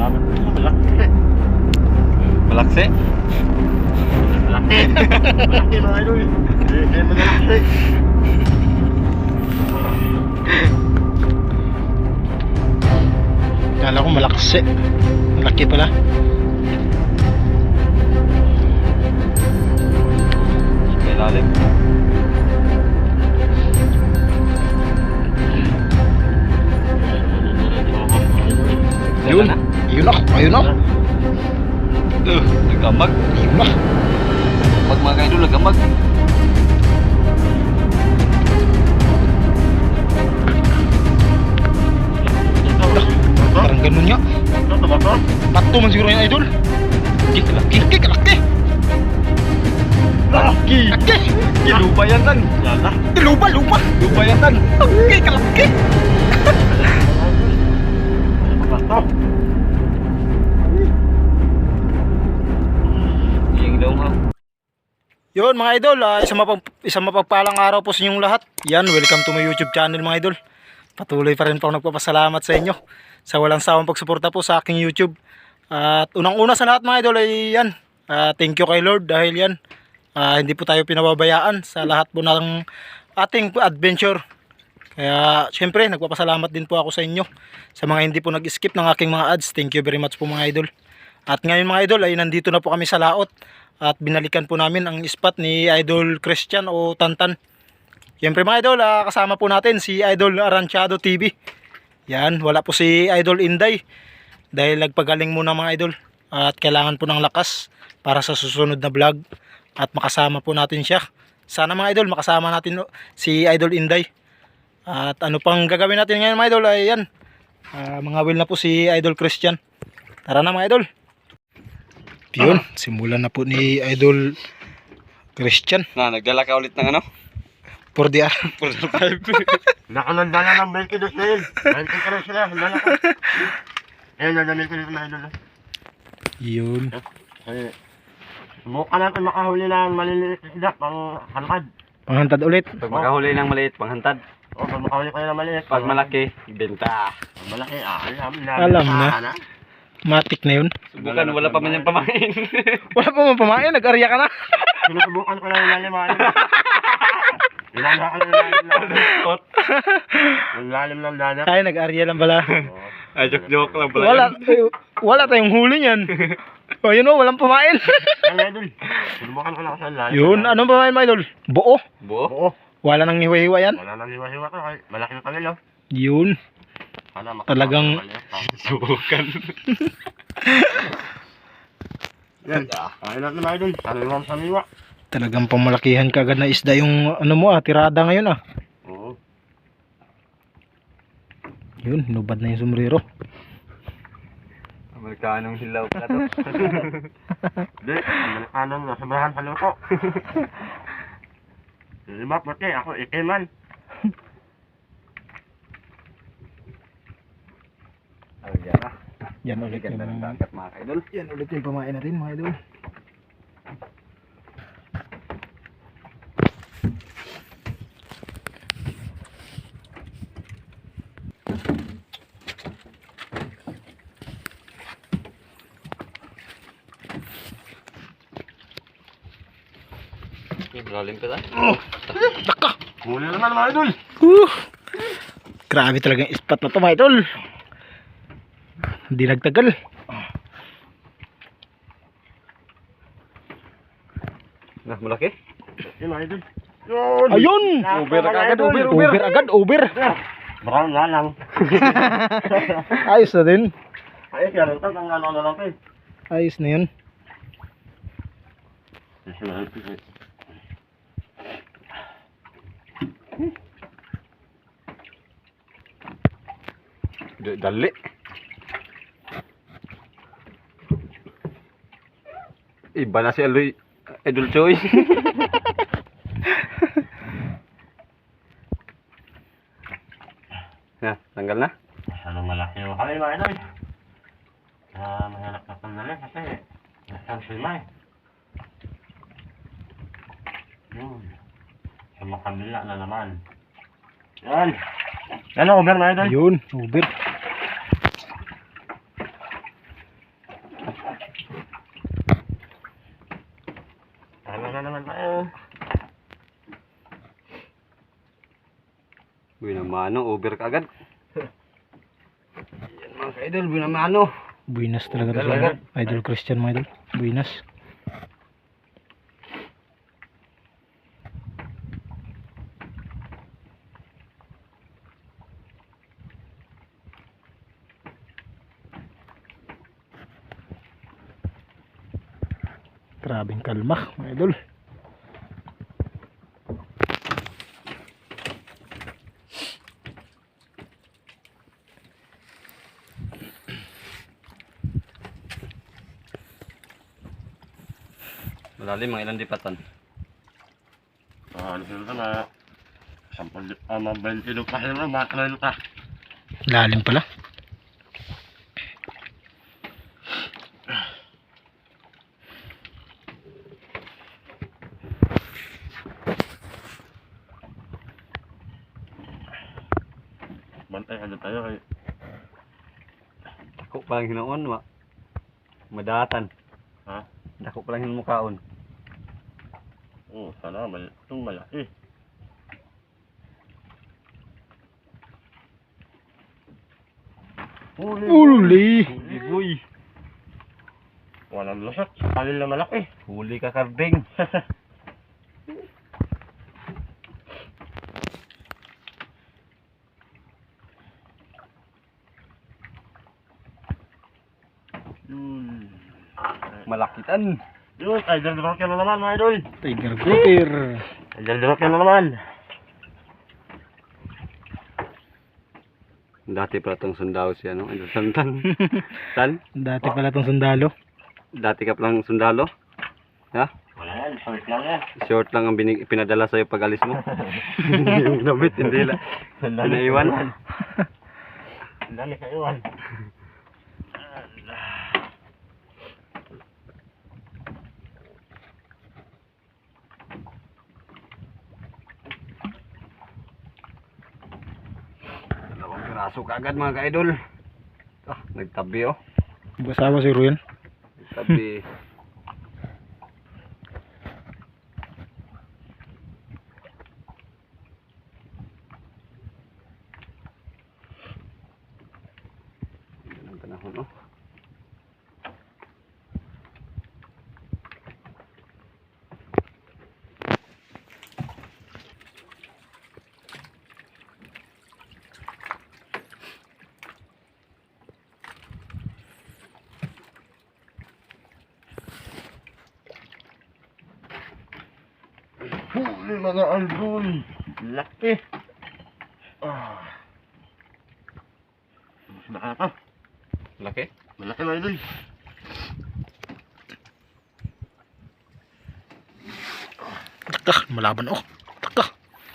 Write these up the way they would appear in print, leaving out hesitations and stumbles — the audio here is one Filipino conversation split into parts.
Malaki. Malaki. Malaki mga idol. Hindi malaki. Kala ko malaksi. Malaki pala. May lalim. Yun. Yun na. Ayun na. Nagamag. Yun na. Pag mga kaidol, nagamag. Parang ganun nga. Pato man siguro yung idol. Laki. Laki. Lupa yan tan. Lupa. Lupa yan tan. Laki. Yung daw mo. Yun mga idol, isang mapagpalang araw po sa inyong lahat. Yan, welcome to my YouTube channel mga idol. Patuloy pa rin po ako nagpapasalamat sa inyo sa walang sawang pagsuporta po sa aking YouTube. At unang-una sa lahat mga idol ay yan, thank you kay Lord dahil yan, hindi po tayo pinababayaan sa lahat po ng ating adventure. Kaya syempre nagpapasalamat din po ako sa inyo sa mga hindi po nag-skip ng aking mga ads. Thank you very much po mga idol. At ngayon mga idol ay nandito na po kami sa laot at binalikan po namin ang spot ni Idol Christian o Tantan. Siyempre mga idol, kasama po natin si Idol Aranchado TV. Yan, wala po si Idol Inday dahil nagpagaling muna mga idol at kailangan po ng lakas para sa susunod na vlog at makasama po natin siya. Sana mga idol makasama natin si Idol Inday. At ano pang gagawin natin ngayon mga idol ay yan, mga will na po si Idol Christian. Tara na mga idol. Yun, simulan na po ni Idol Christian. Nagdala ka ulit ng ano? 4DR. 405. Nakananda na ng 22 na yun. 20 ka rin sila. Handala ko. Ayun, nadamil ko dito na idol. Yun. Ay, subukan natin makahuli ng maliliit na isda pang halkad. Panghantad ulit. Pag makahuli ng maliit, panghantad. O, pag makahuli kayo ng maliit. Pag malaki, ibenta. Pag malaki, Alam na. Matik na yun. Subukan, wala pa man yung pamain. Wala pa man pamain, nag-arya ka na. Sinusubukan ko lang yung lalim mga idol. Ilala ka lang yung lalim. Yung lalim ng dagat. Ay, nag-arya lang pala. Ay, joke lang pala. Wala tayong huli niyan. O yun o, walang pamain. Ang idol. Sinubukan ko lang sa lalim. Yun, anong pamain mga idol? Buo. Buo? Oo. Wala nang hiwa-hiwa yan. Wala nang hiwa-hiwa ka. Malaki na kanila. Yun. Talagang Subukan. Yan. Kaya natin mga idol. Saliwang saliwa. talagang pamalakihan kagad na isda yung ano mo tirada ngayon Oo. Yun, nubad na yung sombrero. Amerikanong hilaw ka to. Hindi, Amerikanong nasabahan sa luko. Lima puti, ako ikiman. Yan na. Yan ulit yung Ganda ng dagat mga idol. yan ulit yung pamain natin mga idol. Malalim ka tayo. Oh, daka. Huli naman mga idol. Grabe talagang ispat na to mga idol. Hindi nagtagal. Nah, malaki. Yun mga idol. Yun! Ayun! Uber agad, uber. Uber agad, uber. Brown nga lang. Ayos na din. Ayos yan, ito ang ano lang kayo. Ayos na yun. Dali. Iba na si Aloy. Idol Choy. Ya, tanggal na. Anong malaki yung kami mga idol. Mahanap na sandali kasi nasaan sila eh. Yun. Sa makabila na naman. Yan. Yan ang uber mga idol. Yun, uber. Binamano, over ka agad. Yan mga ka-idol, binamano. Buinas talaga to Talaga. sa Idol Christian mga idol. Buinas. Grabing kalma mga idol. Malalim, mga ilang dipatan. Ano sila na? 20 lupa sila, makakalain lupa. Lalim pala. Bantay ka tayo kay Dako pa lang hinoon, madatan. ha? Dako pa lang hinukaon. Sana itong malaki. Uli! Uy, Walang lusot, kalil na malaki. huli ka karding. Malakitan. Yun, idol drop ka na naman mga idol. Tiger grouper. Idol drop ka na naman. Dati pala itong sundalo siya, no? Idol Santan. Tan? Dati pala tong sundalo. Dati ka palang sundalo? Ha? Wala yan, short lang yan. Short lang ang pinadala sa'yo pag alis mo. Yung damit, hindi lang. Pinaiwan. Ang dami sa iwan. Dalawang piraso kaagad mga ka-idol. Nagtabi oh. Basawa si Ruyan. Nagtabi. Yan ang panahon oh. Huli mga idol. Laki. Mas nakaka. Laki. Malaki mga idol. Taka, malaban oh. Taka.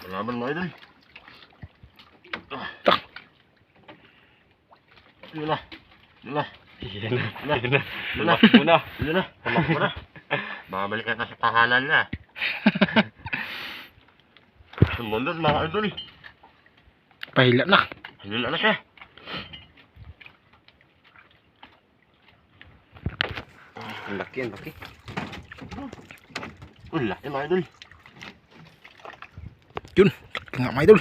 Malaban mga idol. Tak. Yun na. Yun na. Yan na. Wala. Yan na. Wala. Tumak muna. Yun na. Tamakbo na. Babalik ka na sa tahanan na. Sumunod mga idol. Pahila na. Hila na siya. Ang laki, ang laki. Uy, laki mga idol. Yun. Laki nga mga idol.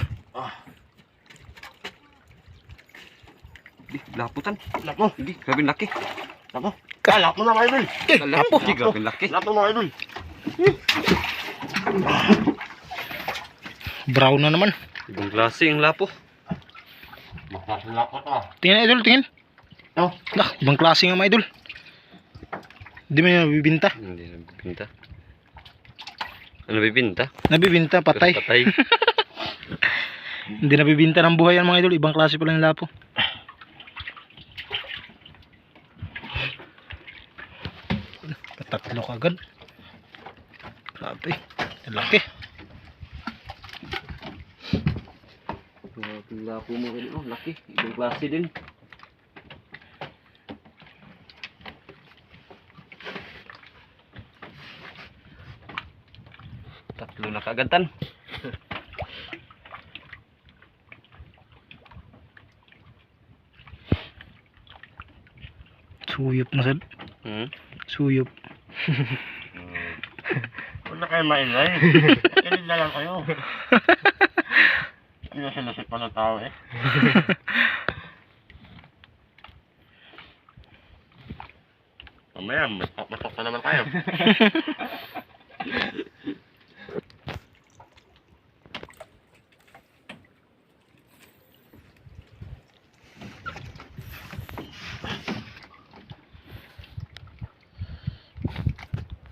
Di, laputan. Lapo. Hindi, grabe laki. Lapo. Lapo na mga idol. Lapo. Di, grabe laki. Lapo mga idol. Brown na naman. Ibang klase ang lapo. Makasang lapo to. Tingnan idol, tingin. Oh. Lah, ibang klase nga mga idol. Hindi mo yan nabibinta. Hindi nabibinta. Ano nabibinta? Nabibinta, patay. Patay. Hindi nabibinta ng buhay yan mga idol. Ibang klase pala yung lapo. Tatlo kagad. Grabe. Ang laki. Ang lapo mo rin. Oh, laki. Ibang klase din. Tatlo na kaagad tan. Suyop na sad. Suyop. Huwag na kayo maingay. Kinig na lang kayo. Sinusinusik pa ng tao eh. Mamaya, matok na naman tayo.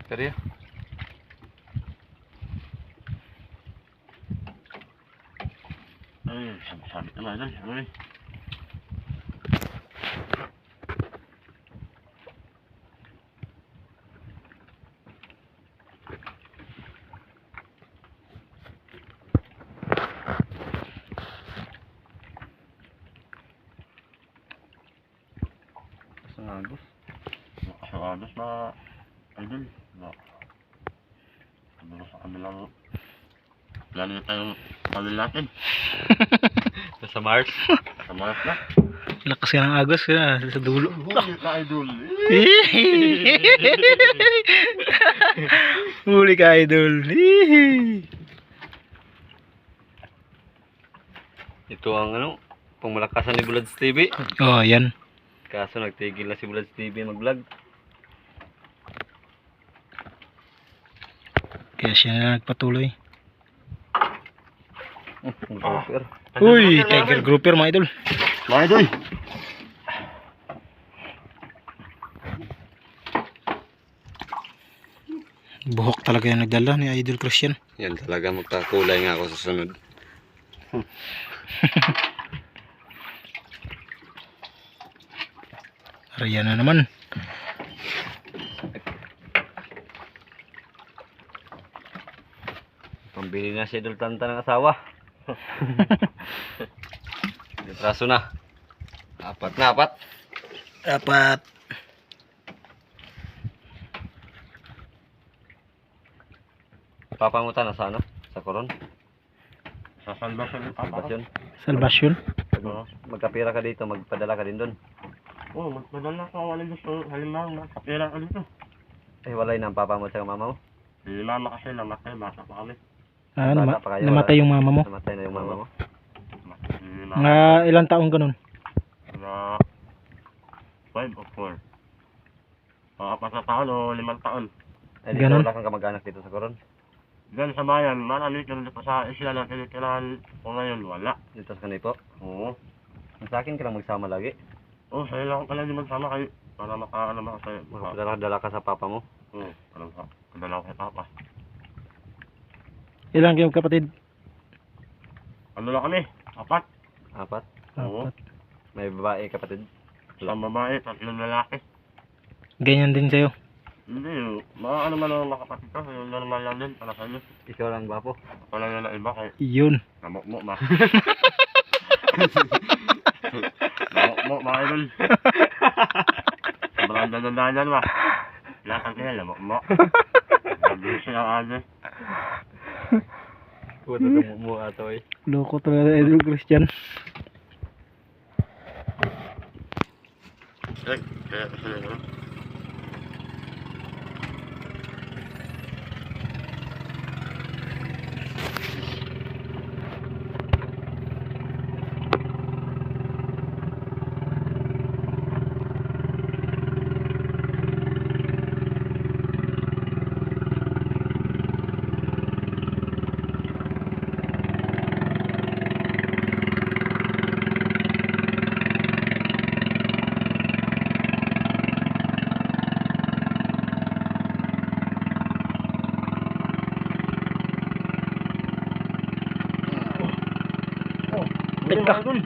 Seryo? Ay, sabi naman idol. Ay. Sangagos. Nakasagados na idol. Ano sa kanilang plano na tayong pamil natin. Sa Mars. Sa Mars na. Lakas ka ng agos ka sa dulo. Huli ka idol. Huli ka, idol. Ito ang ano, pangmalakasan ni Bulods TV. Oh, yan. Kaso nagtigil na si Bulods TV mag-vlog. Kaya siya na nagpatuloy. Grouper. Uy, tiger grouper mga idol. Mga idol. Buhok talaga yung nagdala ni Idol Christian. Yan talaga, magkakulay nga ako sa sunod. Ayan na naman. Pambili na si Idol Tanta ng asawa. Litraso na. Apat na, apat. Dapat. Papangutan na sa ano? Sa koron? Sa salbasyon ng papa ko. Salvation. Salvation. Magkapira ka dito, magpadala ka din doon. Oo, magpadala ka. Wala gusto. Halimbawa, makapira ka dito. Eh, walay na ang papa mo at saka mama mo. Si mama kasi namatay. Bata pa kami. Ah, Bata pa kayo, namatay yung mama mo. Namatay na yung mama mo. Si mama Nga ilang taong ganun? na 5 o 4. Apat na taon o 5 taon. Eh, dito Ganun? wala kang kamag-anak dito sa koron. Diyan sa bayan, marami ka rin pa sa isla na tinitirahan ko ngayon. Wala. Dito sa kanipo. Oo. Sa akin ka lang magsama lagi. Oo, sa'yo lang pala din magsama kayo. Para makaano naman sa'yo. Magpadala ka sa papa mo. Oo, alam ka. Padala ko kay papa. Ilang kayong kapatid? Ano lang kami? 4. Apat. Oo. Apat. May babae kapatid. Isang babae, 3 lalaki. Ganyan din sa'yo. Hindi, mga ano man ang nakapatid ko. Yung normal lang din para sa'yo. Ikaw lang gwapo. Ako lang yung naiba kay Yun. namukmuk ma. Namukmuk mga idol. Sobrang dandan-dandan ma. Lahat ang kaya namukmuk. Nabisi ang ade. Puto sa mo ato eh. Loko talaga Idol Christian. Kaya kasi ano? Teka. Idol.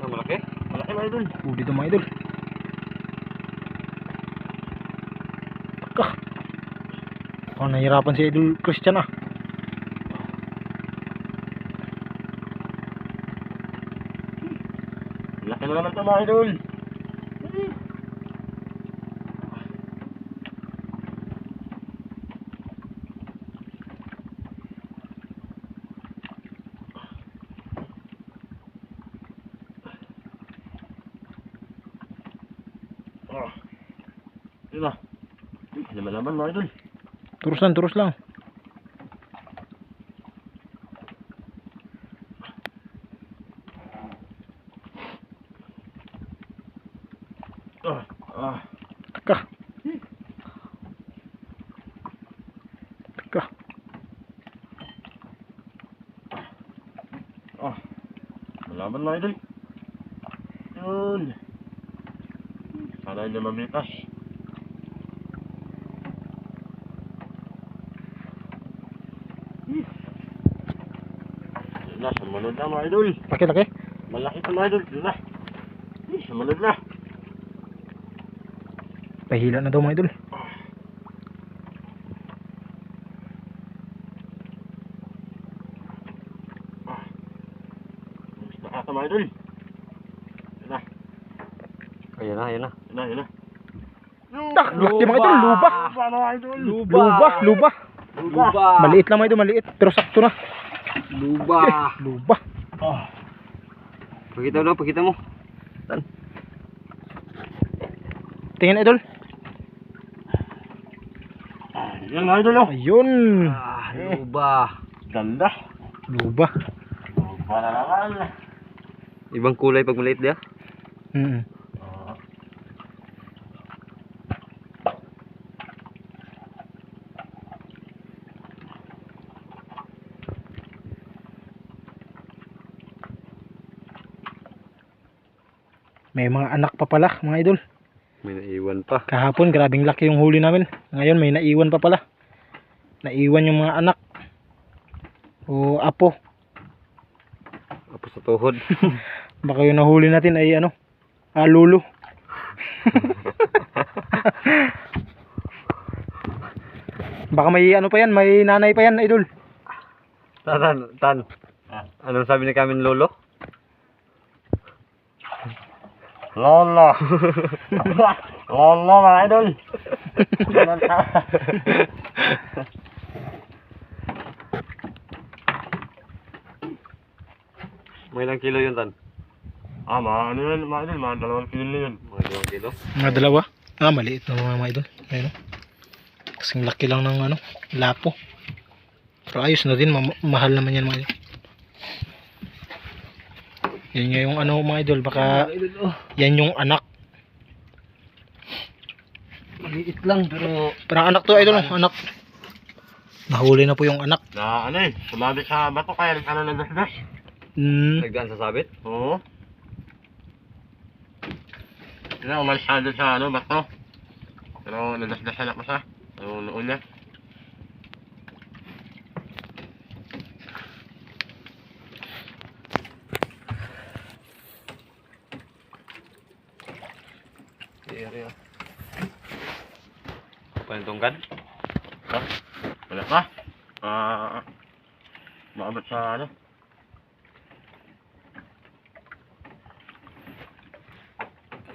Oh, malaki? Malaki mga idol. Huli ito mga idol. Teka. Oh, nahirapan si Idol Christian ah. Laki na naman ito mga idol. Oh. Diba? Naman mga idol. Turus lang, turus lang. Teka. Teka. Malaban mga idol. Yun. Sana hindi mamitas. Yun na, sumunod na mga idol. Laki-laki. Malaki pa mga idol. Yun na. Sumunod na. Pahila na daw mga idol. Nakata mga idol. Yun na. Ayan na, ayan na. Yun na, yun na. Ah, laki mga idol. Luba. Luba mga idol. Luba. Luba. Luba! Maliit lang mga idol. Maliit. Pero sakto na. Luba! Luba. Pakita mo daw, pakita mo. Tingin idol. Yan mga idol. Ayun. Luba! Ganda. Luba. Luba na naman. Ibang kulay pag maliit dia. May mga anak pa pala mga idol. May naiwan pa. Kahapon grabing laki yung huli namin. Ngayon may naiwan pa pala. Naiwan yung mga anak. O apo. Apo sa tuhod. Baka yung nahuli natin ay ano? Lulo. Baka may ano pa yan, may nanay pa yan idol. Tan. Anong sabi ni Kamin Lolo? Lolo. Lolo mga idol. May ilang kilo yun, Tan? Mga ano yun mga idol, mga 2 kilo yun. Mga 2 kilo. Mga dalawa. Maliit na mga idol. Ayun. Kasing laki lang ng ano, lapo. Pero ayos na din, mahal naman yan mga idol. Yan nga yung ano mga idol, baka yan yung anak. Maliit lang pero Parang anak to idol, anak. Nahuli na po yung anak. Na ano eh, sumabit sa bato kaya ano na dasdas. nagdaan sa sabit. Oo. Kaya umalis ka doon sa ano, bato. Pero nadasdasan ako sa noon na. Area. Panitungkan? Ha? Wala ka? Maabot sa ano?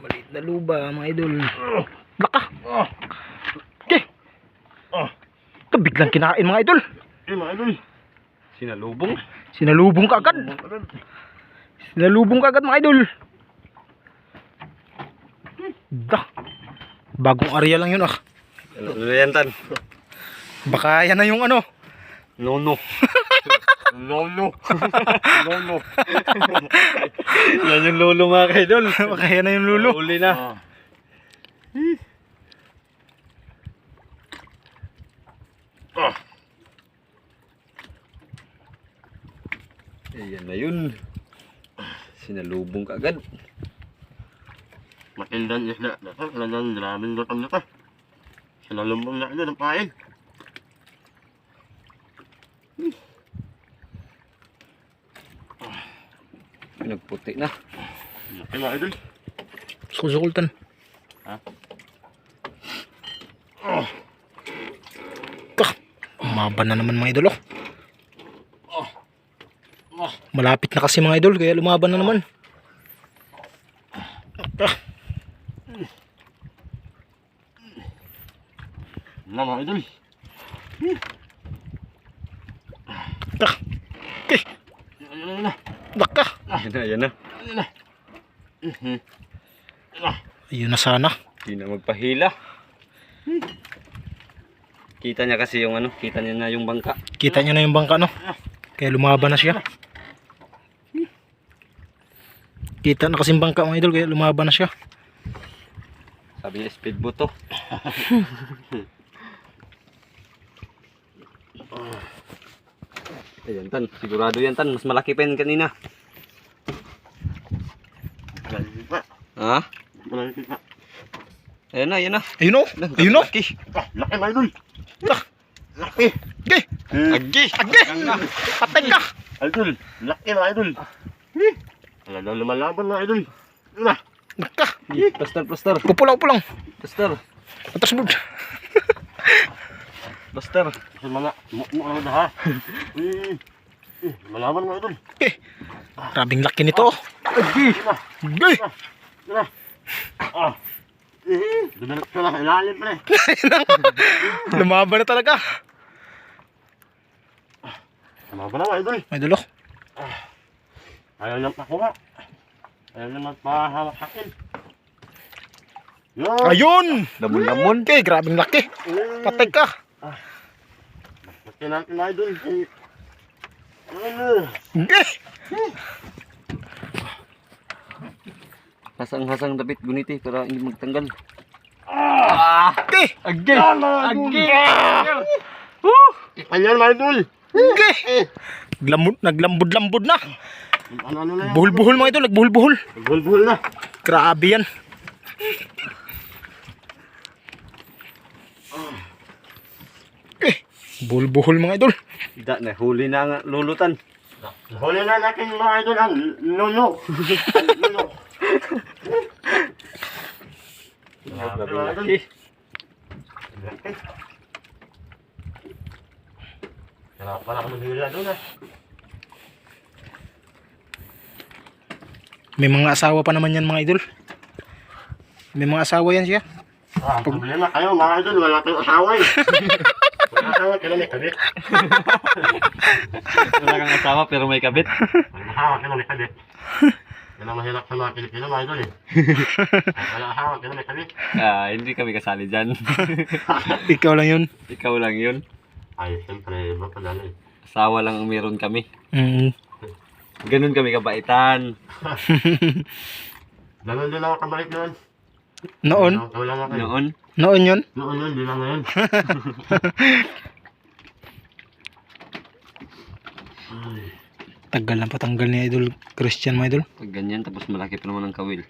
Maliit na luba mga idol. Laka. Okay. Ito biglang kinain mga idol. Mga idol. Sinalubong. Sinalubong ka agad. Sinalubong ka agad mga idol. Dah. Bagong area lang yun ah. Ano yan, Tan? Baka yan na yung ano. Nono. Lolo. Lolo. Yan yung lolo mga kaidol. Baka yan na yung lulo. Uli na. Ayan na yun. Sinalubong ka agad. Matindan isda. Dapat talagang grabing lutang na ka. Sinalumbong na ito ng pain. Nagputi na. Laki mga idol. Sukultan. Ha? Umaban na naman mga idol oh. Malapit na kasi mga idol kaya lumaban na naman. Na mga idol. Okay. Yan na. Baka. Ayan na, ayan na. Ayun na sana. Hindi na magpahila. Kita niya kasi yung ano, kita niya na yung bangka. Kita nyo na yung bangka no. Kaya lumaban na siya. Kita na kasi yung bangka mga idol kaya lumaban na siya. Sabi niya speedboat to. Ayan tan, sigurado yan tan, mas malaki pa yan kanina. Malaki pa. Ha? Malaki pa. Ayan na, ayan na. Ayun o. Ayun o. Laki. Laki mga idol. Ah, Laki. Ge. Agi. Age. Patay ka. Idol. Laki mga idol. Wala daw lumalaban mga idol. Yun na. Naka. Plaster. Kupulang. Plaster. Atas mo. Plaster. Kasi mga mukha na ha. Malaban mga idol. Grabing laki nito. Agi. Ge. Yun na. Ah. Dumilat ka na. Ilalim pa rin. Lumaban na talaga. Malaban na mga idol. May dulo. Ayaw niyang pakuha. Ayaw niyang magpahawak sa akin. Yun. Ayun. Lamon-lamon. Ge, grabing laki. Patay ka. Laki natin mga idol. Ayun. Ge. Hasang-hasang dapit guniti para hindi magtanggal. Ge. Agi. Agi. Ayan mga idol. Ge. Naglambod-lambod na. Ano na yan? Buhol-buhol mga idol. Nagbuhol-buhol. Bulbul na. Grabe yan. Buhol-buhol mga idol. Da na huli na nga lulutan. Huli na natin mga idol ang lulo. Lulo. Grabe laki. Harapan ako maghila doon ah. May mga asawa pa naman yan mga idol. May mga asawa yan siya. Problema kayo mga idol. Wala kayong asawa eh. Wala asawa kaya may kabit. Wala kang asawa pero may kabit. Wala asawa kaya may kabit. Yan ang mahirap sa mga Pilipino mga idol eh. Wala asawa kaya may kabit. Hindi kami kasali dyan. Ikaw lang yun. Ikaw lang yun. Ay, siyempre, iba pa dali. Asawa lang ang meron kami. Mm. Ganun kami kabaitan. Ganun din ako kabalik noon. Noon? Wala nga kayo. Noon. Noon yun? Noon yun, di lang ngayon. Tagal na patanggal ni idol Christian mga idol. Pag ganyan tapos malaki pa naman ang kawil.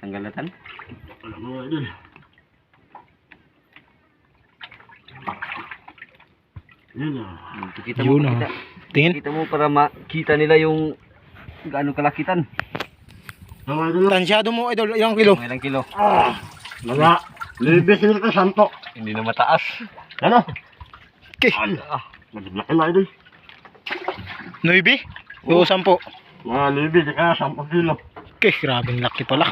Tanggal na tan. Wala mo nga idol. Yun ah. Kita mo, Yun kita. Tingin. Kita mo para makita nila yung gaano kalakitan. Mga idol. Tansyado mo idol. Ilang kilo? Mga ilang kilo. Mga libis nila ka santo. Hindi na mataas. Ano? Okay. Maglaki mga idol. 9? O 10? Mga libis ka 10 kilo. Okay, grabing laki pala.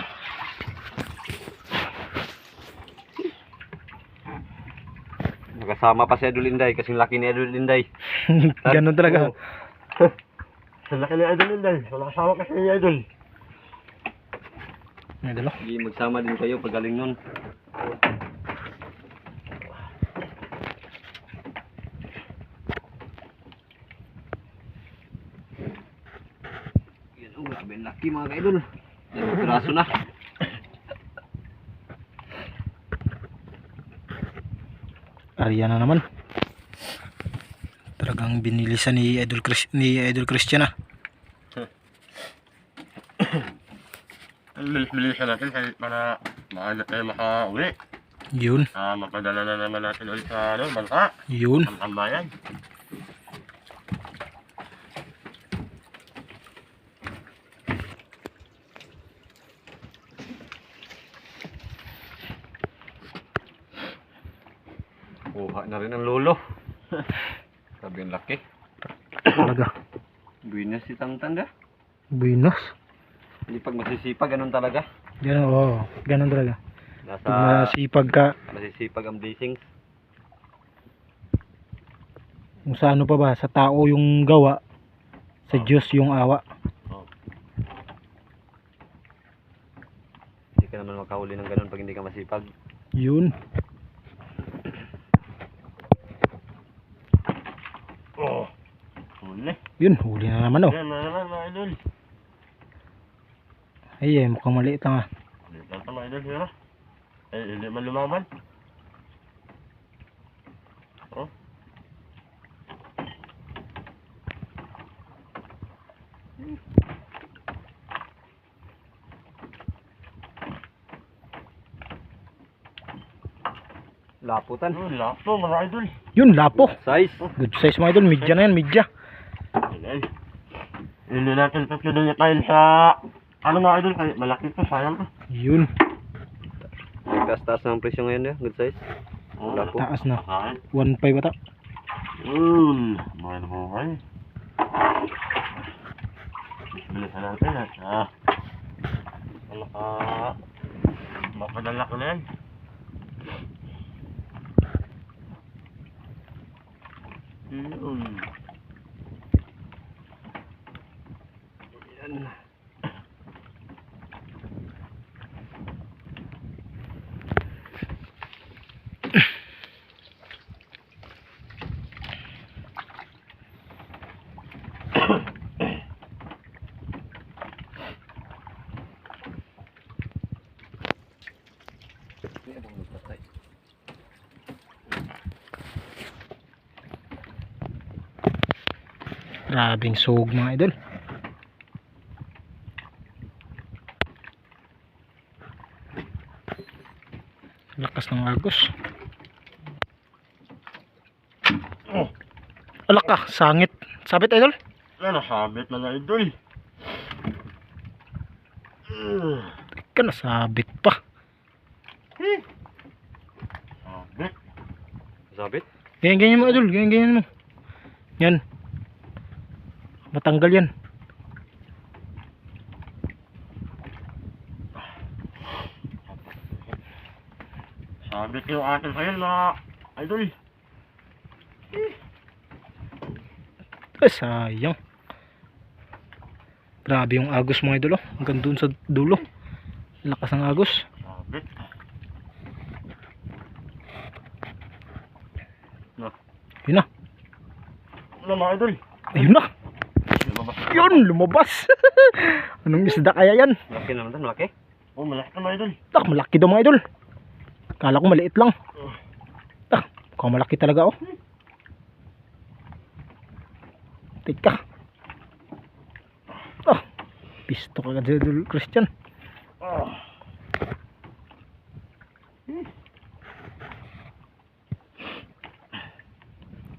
Nakasama pa si Idol Inday kasing laki ni Idol Inday. Ganun talaga. Sa laki ni idol yun dahil. Wala kasama kasi ni idol. Idol oh. Hindi magsama din kayo pag galing nun. Yan, grabe ang laki mga ka-idol. Yan, piraso na. Ariana naman. Talagang binilisan ni Idol Christian ah. Bilis natin para maaga tayo makauwi. Yun. Mapadala na naman natin ulit sa bansa. Yun. Ang bayan. Kuha na rin ang lolo. Sabi ang laki. Talaga. Buinas si Tangtang ka. Buenos. Hindi pag masisipag, ganun talaga. Ganun, oo. Ganun talaga. Nasa Pag masipag ka, masisipag ang blessings. kung sa ano pa ba, sa tao yung gawa, sa Diyos yung awa. ka naman makahuli ng ganun pag hindi ka masipag. Yun. Oh. Huli. Yun, huli na naman oh. Yan na naman mga idol. Ay, mukhang maliit lang ah. Hindi lang ito mga idol. Yan ah. Eh, hindi man lumaban. Oh. Laputan. Lapo mga idol. Yun, lapo. Size. Good size mga idol. Midya na yan, midya. Ayan. Hindi natin pagkudin tayo sa... Ano mga idol, kaya malaki to, sayang to. Yun. Taas-taas ng presyo ngayon Good size. Oh, Lapo. Taas na. Kain. 1.5 ata. Buhay na buhay. Bilisan natin at mapadala ko na yan. Yan. Grabing sug mga idol. Lakas ng agos. Oh, Alak ka, sangit. Sabit idol? nasabit na na idol. Ka nasabit pa. Sabit. Sabit. Ganyan mo idol, ganyan mo. Yan. Matanggal yan. Sabit yung atin sa'yo na idol. Sayang. Grabe yung agos mga idol oh. Hanggang dun sa dulo. Lakas ng agos. Sabit. Yun na. Ano mga idol? Ayun na. Lumabas. Yun, lumabas. Anong isda kaya yan? Malaki naman ito, malaki. Oh, malaki na mga idol. Tak, malaki daw mga idol. Kala ko maliit lang. Tak, mukhang malaki talaga oh. Teka. Ah, pisto ka idol Christian. Oh.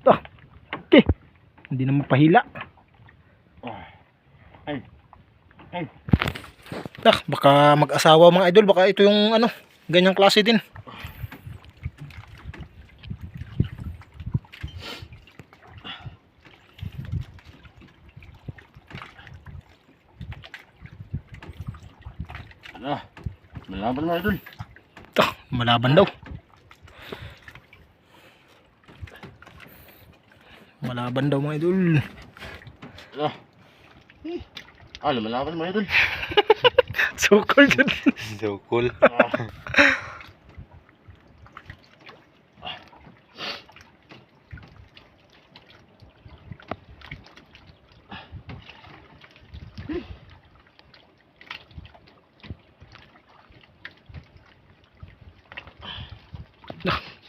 Ah, okay. Hindi na mapahila. Ay. Ay. Tak, baka mag-asawa mga idol. Baka ito yung ano, ganyang klase din. Ano? Malaban mga idol. Tak, malaban daw. Malaban daw mga idol. Ano? Ah, lumalaban mga idol. So cool yun. So cool. Ah,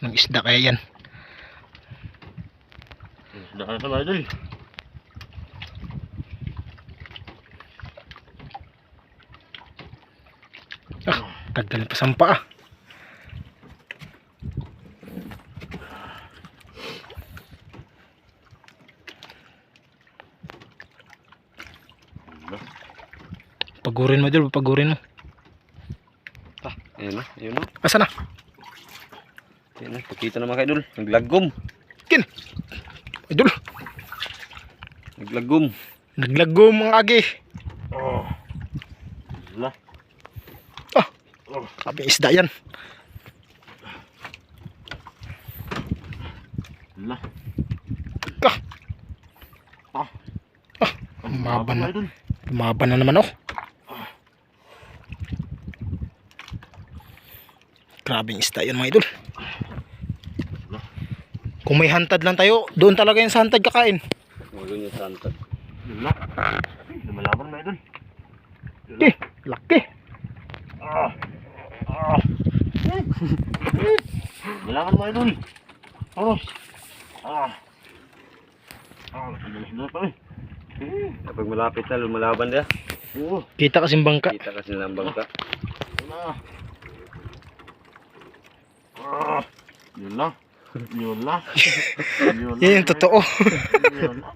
ng isda kaya yan. Dahil sa mga idol. Ah, tagal pa sampa ah. Pagurin mo idol, pagurin mo. Ah, ayun na, ayun na. Asa na? Ayun na, pakita naman kayo idol. Naglagom. Kin. Idol, Naglagom. naglagom ang agi. Oh. Wala. Ah, Oh. sabi isda yan. Wala. Ah, Ah. ah, lumaban na. Mga idol. Lumaban na naman oh. Grabing isda yan mga idol. Kung may hantad lang tayo, doon talaga yung sa hantad kakain. Wala yung santad. Yun na. Lumalaban mga idol. Laki. Lumalaban mga idol. Oros. Madalas pa eh. Kapag malapit na, lumalaban niya. Oo. Kita kasing bangka. Kita kasi ng bangka. Yun na. Yun na. Yan yung totoo. Yun na.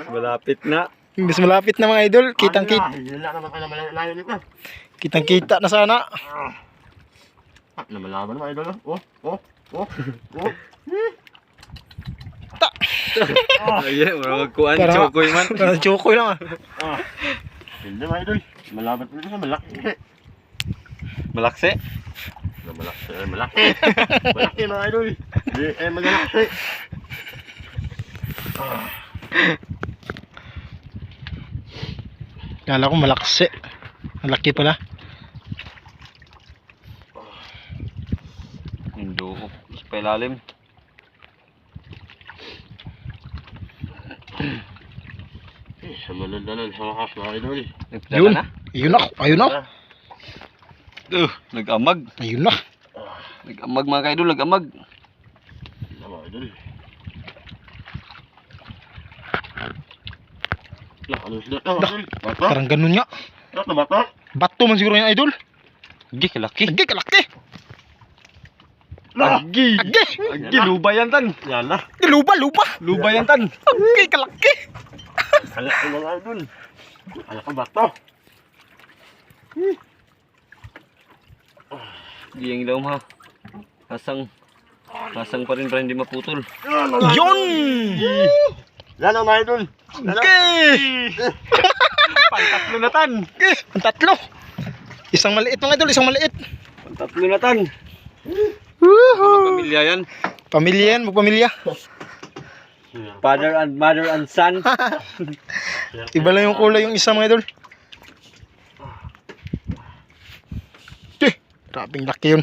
Malapit na. Mas malapit na mga idol. Kitang kita. Yun na naman ka na malayo nito. Kitang kita na sana. Lumalaban mga idol. Oh. Ayan, marang magkuhan. Parang- Chokoy man. Parang chokoy lang Hindi mga idol. Malaban nito sa malaki. Malaksi. Malaki. Malaki mga idol. Malalaki. Kala ko malaksi. Malaki pala. Indo. Sa pailalim. Sa malalalan sa wakas mga idol. Nagpadala Yun. na. Ayun na. Ayun na. Nag-amag. Ayun na. Nag-amag mga kaidol, nag-amag. Mga idol. Ano sila ito mga idol? Bato? Parang ganun nga. Bato bato? Bato man siguro yung idol. Agi, kalaki. Agi, kalaki. Agi. Agi. Agi, luba yan tan. Yan na. Lupa, lupa. Luba yan tan. Agi, kalaki. Anak ko mga idol. Anak ko bato. Di yung ilaw ha. Hasang pa rin para hindi maputol. Yun. Yan ang mga idol. Okay. Pantatlo na tan. Okay. Ang tatlo. Isang maliit mga idol, isang maliit. Pantatlo na tan. Pamilya yan. Pamilya yan, magpamilya. Father and mother and son. Iba lang yung kulay yung isa mga idol. Grabing laki yun.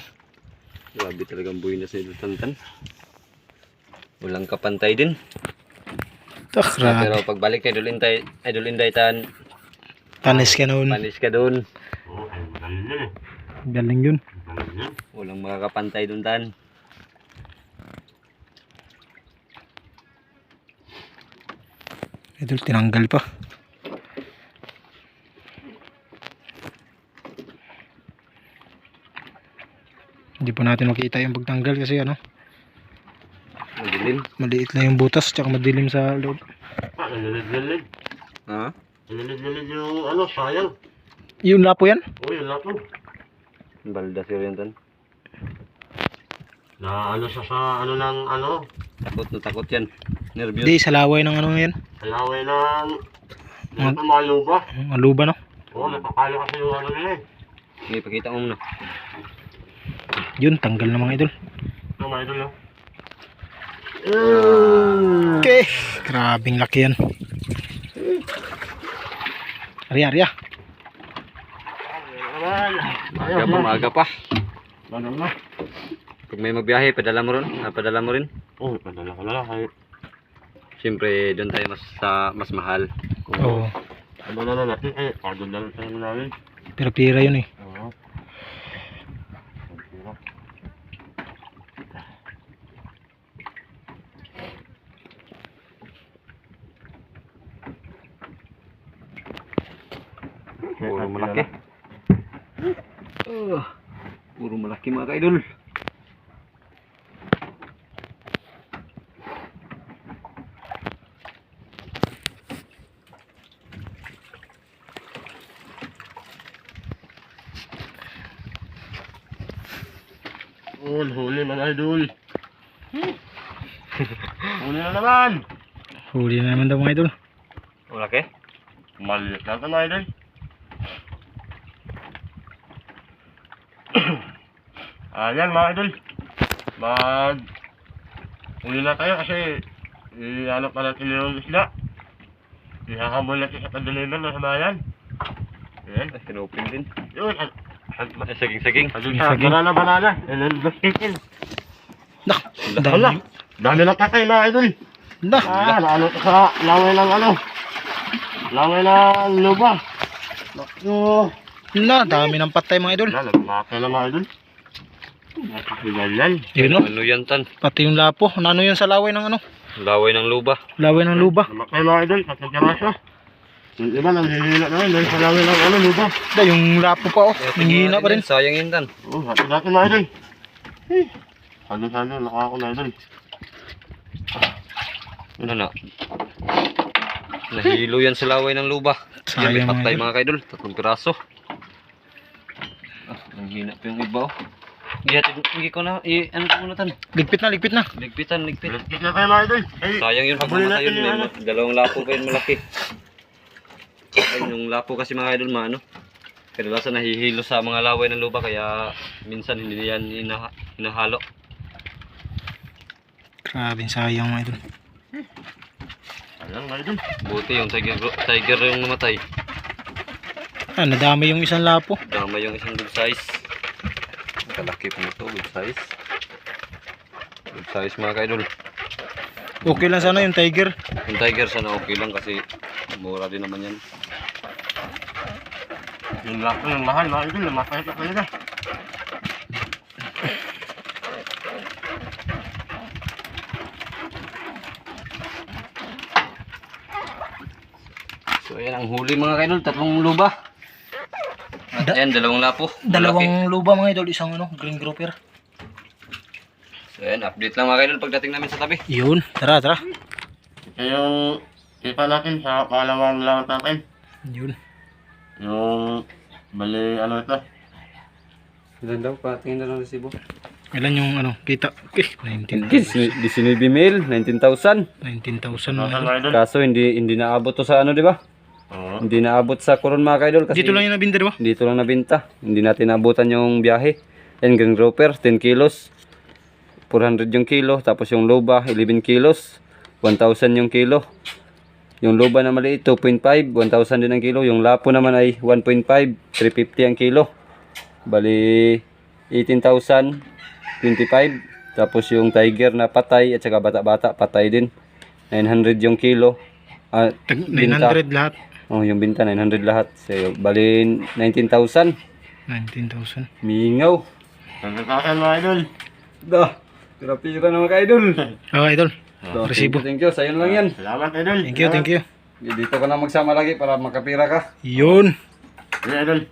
Grabe talagang buhay na sa idol tantan. Walang kapantay din. Grabe. Pero pagbalik kay Idol Inday tan, Tanis ka noon. panis ka doon. Oo, ay magaling yan eh. Galing yun. Magaling yan. Walang makakapantay doon tan. Idol, tinanggal pa. Hindi pa natin makita yung pagtanggal kasi ano, Madilim. maliit lang yung butas tsaka madilim sa loob. Nalilid-lilid. Ha? Nalilid-lilid yung ano, sayang. Yun na po yan. Oo, yun lang po. Balda siya rin tan. Na ano siya sa ano ng ano, Takot na takot yan. Nervyos. Hindi, sa laway ng ano yan. alaway ng ano maluba. Ang luba no. Oo, napapalo kasi yung ano nila eh. May pakita mo muna. Yun, tanggal na mga idol. Ito mga idol, no? Okay. Grabing laki yan. Arya, arya. Maaga pa, maaga pa. Ano na? Pag may magbiyahe, padala mo rin. Padala mo rin. Oo, padala ka na lang. Kahit Siyempre, doon tayo mas mahal. Oo. ano na natin, pardon na lang tayo namin. Pero pira yun eh. Oo. Puro malaki. Puro malaki mga kaidol. Huli mga idol. Huli na naman. Huli na naman daw mga idol. Malaki? Maliit lang ito mga idol. Ayan mga idol. Huli na tayo kasi i-ano pa natin yung isla. Ihahabol natin sa kadaliman ng bayan. Ayan. Sinupin din. Yun. Saging-saging. Saging. Banana. Ililbasin. Dah, Wala. dami. Dami ng patay na idol. Dah. Naano ka sa laway ng ano. Laway ng luba. Naku. Dami ng patay mga idol. Wala, nagmaka na mga idol. Nakakilala. Yun o. Ano yan tan? Pati yung lapo. Ano yun sa laway ng ano? Laway ng luba. Laway ng luba. Namakay mga idol, tatlong piraso. Yung iba nanghihila na yun, dahil sa laway ng ano, luba. Yung lapo pa oh. Nanghihina pa rin. Sayang yun tan. Oo, hati-hati mga idol. Halo-halo, nakako na idol. Ano na? Nahilo yan sa laway ng luba. Yan may Sayang, patay idol. mga kaidol. 3 piraso. Ang hina pa yung iba oh. Hindi ko na, ano ko muna tan? Ligpit na, ligpit na. Ligpitan. Bilis na tayo mga idol. Ay, Sayang yun pag habulin mamatay natin yun. yung ano. May dalawang lapo pa yun malaki. Ayun, yung lapo kasi mga idol maano. Kadalasan nahihilo sa mga laway ng luba kaya minsan hindi yan hinahalo. Grabe, sayang mga idol. Ayan mga idol. Buti yung tiger yung namatay. Nadami yung isang lapo. Dama yung isang good size. Kalaki pa nito, good size. Good size mga kaidol. Okay lang sana yung tiger. Yung tiger sana okay lang kasi mura din naman yan. Yung lako yung mahal mga idol, namatay pa talaga. So ayan ang huli mga kaidol, 3 luba. At ayan, 2 lapo. Malaki. Dalawang luba mga idol, isang ano, green grouper. So ayan, update lang mga kaidol pagdating namin sa tabi. Yun, tara. Ito yung kita natin sa pangalawang lahat natin. Yun. Yung bali ano ito. Ilan daw? Patingin na lang resibo. Ilan yung ano, kita? 19,000. 19 mil, 19,000. 19,000 mga Mga idol. idol. Kaso hindi naabot to sa ano, di ba? Oo. Hindi naabot sa Coron mga kaidol kasi Dito lang yung nabinda, di ba? dito lang nabenta. Hindi natin naabutan yung biyahe. Yan, green grouper, 10 kilos. 400 yung kilo. Tapos yung loba, 11 kilos. 1,000 yung kilo. Yung loba na maliit, 2.5. 1,000 din ang kilo. Yung lapo naman ay 1.5. 350 ang kilo. Bali, 18,000. 25. Tapos yung tiger na patay at saka bata-bata patay din. 900 yung kilo. Binta. 900 lahat. Oh, yung binta 900 lahat. So, bali 19,000. 19,000. Mingaw. Nagkakasan mga idol. Dah. Pira-pira na mga idol. Okay, idol. So, Resibo. Thank you. Sa'yo lang yan. Salamat idol. Thank you. Dito ka na magsama lagi para makapira ka. Yun. Idol.